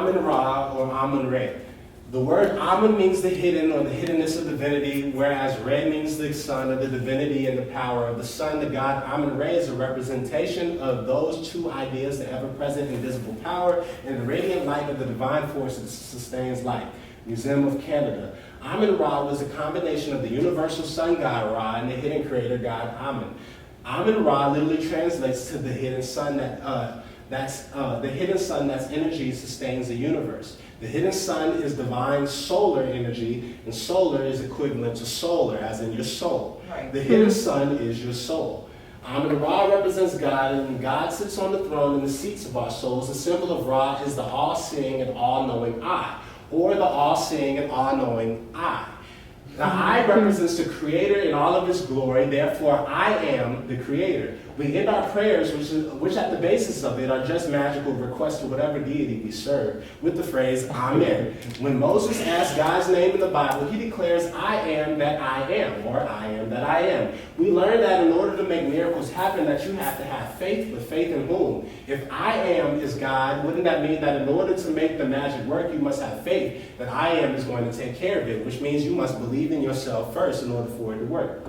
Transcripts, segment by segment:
Amun-Ra or Amun-Re. The word Amun means the hidden or the hiddenness of divinity, whereas Re means the sun or the divinity and the power of the sun. The god Amun-Re is a representation of those two ideas, the ever-present invisible power and the radiant light of the divine force that sustains life. Museum of Canada. Amun-Ra was a combination of the universal sun god Ra and the hidden creator god Amun. Amun-Ra literally translates to the hidden sun the hidden sun that's energy sustains the universe. The hidden sun is divine solar energy, and solar is equivalent to solar, as in your soul. Right. The hidden sun is your soul. Amun-Ra represents God, and God sits on the throne in the seats of our souls. The symbol of Ra is the all-seeing and all-knowing eye, or the all-seeing and all-knowing eye. The I represents the Creator in all of His glory, therefore I am the Creator. We end our prayers, which at the basis of it are just magical requests to whatever deity we serve, with the phrase Amen. When Moses asked God's name in the Bible, he declares, I am that I am, or I am that I am. We learn that in order to make miracles happen, that you have to have faith, but faith in whom? If I am is God, wouldn't that mean that in order to make the magic work, you must have faith that I am is going to take care of it, which means you must believe in yourself first in order for it to work.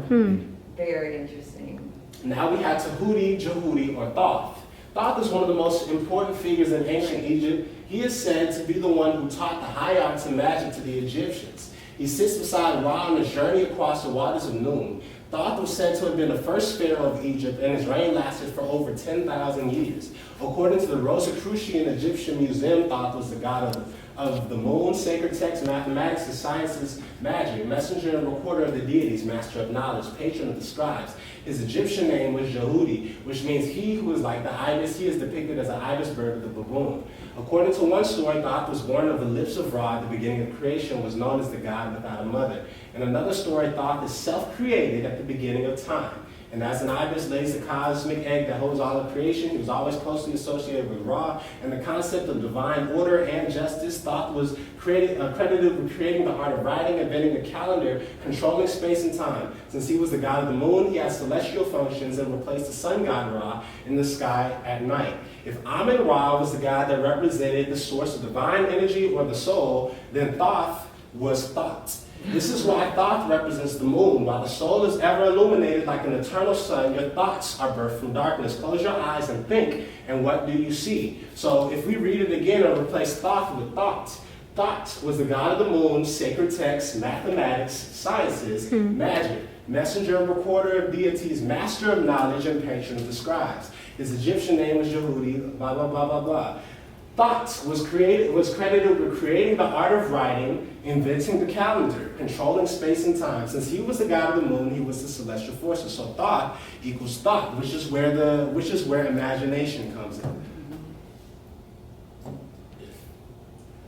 Very interesting. Now we have Tahuti, Jehudi, or Thoth. Thoth is one of the most important figures in ancient Egypt. He is said to be the one who taught the high arts and magic to the Egyptians. He sits beside Ra on a journey across the waters of Noon. Thoth was said to have been the first pharaoh of Egypt, and his reign lasted for over 10,000 years. According to the Rosicrucian Egyptian Museum, Thoth was the god of the moon, sacred texts, mathematics, the sciences, magic, messenger and recorder of the deities, master of knowledge, patron of the scribes. His Egyptian name was Jehudi, which means he who is like the ibis. He is depicted as an ibis bird with a baboon. According to one story, Thoth was born of the lips of Ra at the beginning of creation, was known as the god without a mother. In another story, Thoth is self-created at the beginning of time. And as an ibis lays the cosmic egg that holds all of creation, he was always closely associated with Ra. And the concept of divine order and justice, Thoth was credited with creating the art of writing, inventing the calendar, controlling space and time. Since he was the god of the moon, he had celestial functions and replaced the sun god Ra in the sky at night. If Amun-Ra was the god that represented the source of divine energy or the soul, then Thoth was thought. This is why Thoth represents the moon. While the soul is ever illuminated like an eternal sun, your thoughts are birthed from darkness. Close your eyes and think, and what do you see? So if we read it again and replace Thoth with thought, Thoth was the god of the moon, sacred texts, mathematics, sciences, magic, messenger and recorder of deities, master of knowledge, and patron of the scribes. His Egyptian name was Jehudi, blah, blah, blah, blah, blah. Thoth was credited with creating the art of writing, inventing the calendar, controlling space and time. Since he was the god of the moon, he was the celestial forces. So Thoth equals thought, which is where imagination comes in.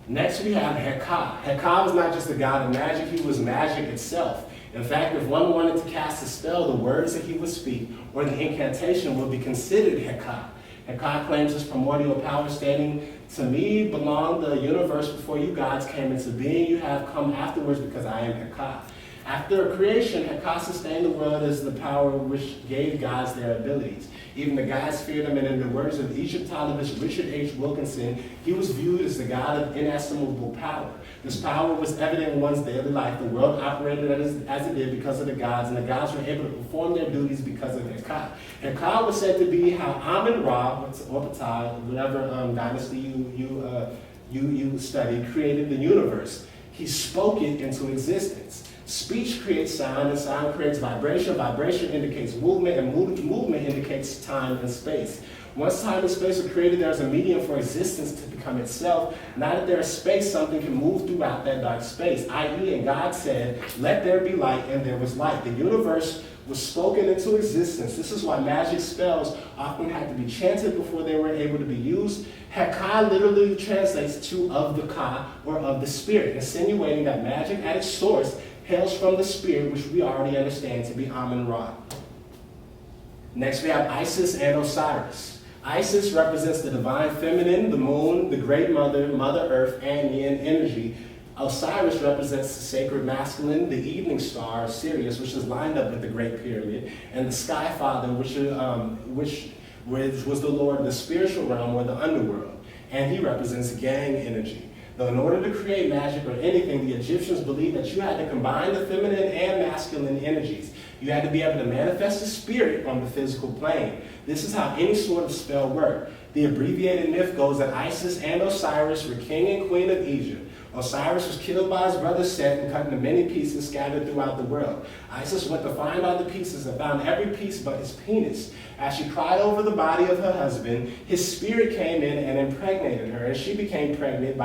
Next we have Heka. Heka was not just the god of magic, he was magic itself. In fact, if one wanted to cast a spell, the words that he would speak or the incantation would be considered Heka. Heka claims his primordial power, stating, to me belonged the universe before you gods came into being. You have come afterwards because I am Heka. After creation, Heka sustained the world as the power which gave gods their abilities. Even the gods feared him, and in the words of Egyptologist Richard H. Wilkinson, he was viewed as the god of inestimable power. This power was evident in one's daily life. The world operated as it did because of the gods, and the gods were able to perform their duties because of Heka. Heka was said to be how Amun-Ra, or Ptah, whatever dynasty you study, created the universe. He spoke it into existence. Speech creates sound, and sound creates vibration. Vibration indicates movement, and movement indicates time and space. Once time and space are created, there's a medium for existence to become itself. Now that there is space, something can move throughout that dark space, i.e., and God said, let there be light, and there was light. The universe was spoken into existence. This is why magic spells often had to be chanted before they were able to be used. Heka literally translates to of the Ka, or of the spirit, insinuating that magic at its source hails from the spirit, which we already understand to be Amun-Ra. Next we have Isis and Osiris. Isis represents the divine feminine, the moon, the great mother, Mother Earth, and yin energy. Osiris represents the sacred masculine, the evening star, Sirius, which is lined up with the Great Pyramid, and the Sky Father, which was the lord of the spiritual realm or the underworld. and he represents gang energy. Though in order to create magic or anything, the Egyptians believed that you had to combine the feminine and masculine energies. You had to be able to manifest a spirit on the physical plane. This is how any sort of spell worked. The abbreviated myth goes that Isis and Osiris were king and queen of Egypt. Osiris was killed by his brother Set and cut into many pieces scattered throughout the world. Isis went to find all the pieces and found every piece but his penis. As she cried over the body of her husband, his spirit came in and impregnated her, and she became pregnant by